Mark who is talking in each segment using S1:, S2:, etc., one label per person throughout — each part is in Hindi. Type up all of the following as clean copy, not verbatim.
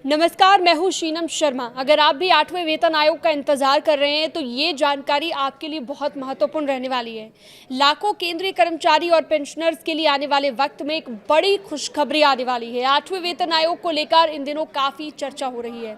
S1: नमस्कार, मैं हूं शीनम शर्मा। अगर आप भी 8वें वेतन आयोग का इंतजार कर रहे हैं तो ये जानकारी आपके लिए बहुत महत्वपूर्ण रहने वाली है। लाखों केंद्रीय कर्मचारी और पेंशनर्स के लिए आने वाले वक्त में एक बड़ी खुशखबरी आने वाली है। 8वें वेतन आयोग को लेकर इन दिनों काफी चर्चा हो रही है।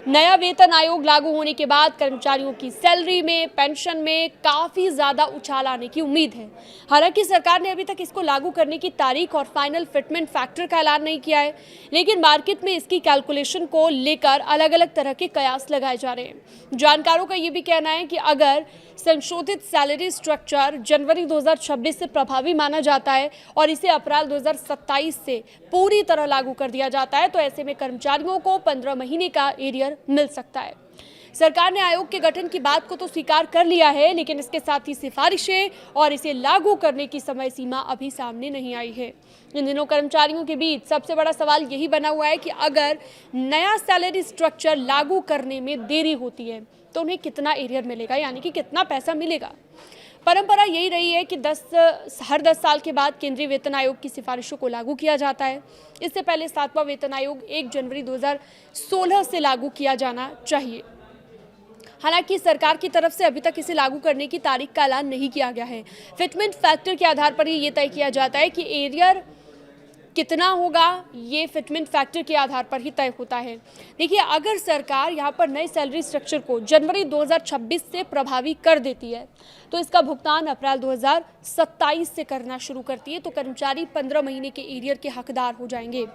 S1: नया वेतन आयोग लागू होने के बाद कर्मचारियों की सैलरी में, पेंशन में काफी ज्यादा उछाल आने की उम्मीद है। हालांकि सरकार ने अभी तक इसको लागू करने की तारीख और फाइनल फिटमेंट फैक्टर का ऐलान नहीं किया है, लेकिन मार्केट में इसकी कैलकुलेशन को लेकर अलग अलग तरह के कयास लगाए जा रहे हैं। जानकारों का यह भी कहना है कि अगर संशोधित सैलरी स्ट्रक्चर जनवरी 2026 से प्रभावी माना जाता है और इसे अप्रैल 2027 से पूरी तरह लागू कर दिया जाता है तो ऐसे में कर्मचारियों को 15 महीने का एरियर मिल सकता है। सरकार ने आयोग के गठन की बात को तो स्वीकार कर लिया है, लेकिन इसके साथ ही सिफारिशें और इसे लागू करने की समय सीमा अभी सामने नहीं आई है। इन दिनों कर्मचारियों के बीच सबसे बड़ा सवाल यही बना हुआ है कि अगर नया सैलरी स्ट्रक्चर लागू करने में देरी होती है तो उन्हें कितना एरियर मिलेगा, यानी कि कितना पैसा मिलेगा। परंपरा यही रही है कि हर 10 साल के बाद केंद्रीय वेतन आयोग की सिफारिशों को लागू किया जाता है। इससे पहले 7वां वेतन आयोग 1 जनवरी 2016 से लागू किया जाना चाहिए। हालांकि सरकार की तरफ से अभी तक इसे लागू करने की तारीख का ऐलान नहीं किया गया है। फिटमेंट फैक्टर के आधार पर ही ये तय किया जाता है कि एरियर कितना होगा, ये फिटमेंट फैक्टर के आधार पर ही तय होता है। देखिए, अगर सरकार यहाँ पर नए सैलरी स्ट्रक्चर को जनवरी 2026 से प्रभावी कर देती है तो इसका भुगतान अप्रैल 2027 से करना शुरू करती है तो कर्मचारी 15 महीने के एरियर के हकदार हो जाएंगे।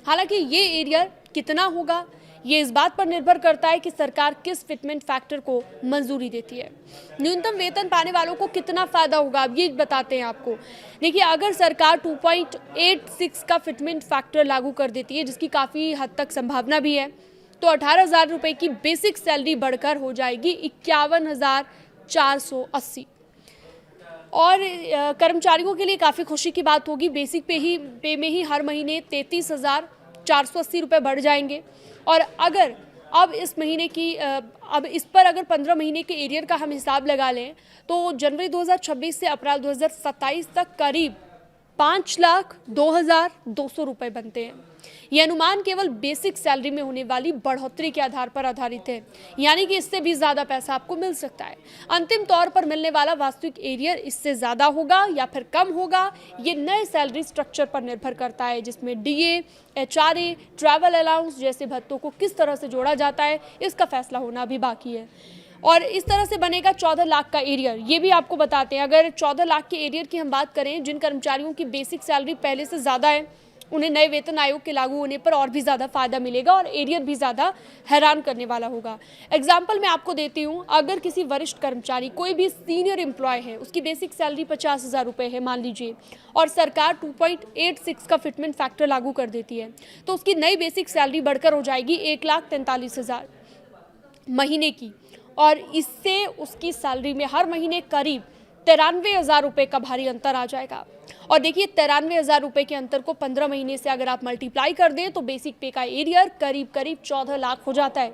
S1: हालांकि ये एरियर कितना होगा ये इस बात पर निर्भर करता है कि सरकार किस फिटमेंट फैक्टर को मंजूरी देती है। न्यूनतम वेतन पाने वालों को कितना फायदा होगा, अब ये बताते हैं आपको। देखिए, अगर सरकार 2.86 का फिटमेंट फैक्टर लागू कर देती है, जिसकी काफ़ी हद तक संभावना भी है, तो 18,000 रुपये की बेसिक सैलरी बढ़कर हो जाएगी 51,480 और कर्मचारियों के लिए काफ़ी खुशी की बात होगी। बेसिक पे में ही हर महीने 33,480 रुपये बढ़ जाएंगे। और अगर अब इस पर अगर 15 महीने के एरियर का हम हिसाब लगा लें तो जनवरी 2026 से अप्रैल 2027 तक करीब 5,02,200 रुपये बनते हैं। ये अनुमान केवल बेसिक सैलरी में होने वाली बढ़ोतरी के आधार पर आधारित है, यानी कि इससे भी ज़्यादा पैसा आपको मिल सकता है। अंतिम तौर पर मिलने वाला वास्तविक एरियर इससे ज़्यादा होगा या फिर कम होगा, ये नए सैलरी स्ट्रक्चर पर निर्भर करता है, जिसमें डीए, एचआरए, ट्रैवल अलाउंस जैसे भत्तों को किस तरह से जोड़ा जाता है, इसका फैसला होना भी बाकी है। और इस तरह से बनेगा 14 लाख का एरियर। ये भी आपको बताते हैं, अगर 14 लाख के एरियर की हम बात करें, जिन कर्मचारियों की बेसिक सैलरी पहले से ज़्यादा है उन्हें नए वेतन आयोग के लागू होने पर और भी ज़्यादा फायदा मिलेगा और एरियर भी ज़्यादा हैरान करने वाला होगा। एग्जाम्पल मैं आपको देती हूँ, अगर किसी वरिष्ठ कर्मचारी, कोई भी सीनियर एम्प्लॉय है, उसकी बेसिक सैलरी 50,000 रुपये है मान लीजिए, और सरकार 2.86 का फिटमेंट फैक्टर लागू कर देती है तो उसकी नई बेसिक सैलरी बढ़कर हो जाएगी 1,43,000 महीने की, और इससे उसकी सैलरी में हर महीने करीब 93,000 रुपये का भारी अंतर आ जाएगा। और देखिए, 93,000 रुपये के अंतर को 15 महीने से अगर आप मल्टीप्लाई कर दें तो बेसिक पे का एरियर करीब 14 लाख हो जाता है।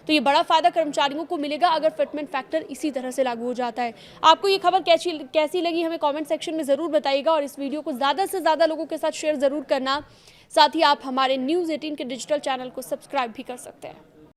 S1: तो ये बड़ा फायदा कर्मचारियों को मिलेगा अगर फिटमेंट फैक्टर इसी तरह से लागू हो जाता है। आपको ये खबर कैसी लगी हमें कमेंट सेक्शन में ज़रूर बताइएगा और इस वीडियो को ज़्यादा से ज़्यादा लोगों के साथ शेयर ज़रूर करना। साथ ही आप हमारे न्यूज़ 18 के डिजिटल चैनल को सब्सक्राइब भी कर सकते हैं।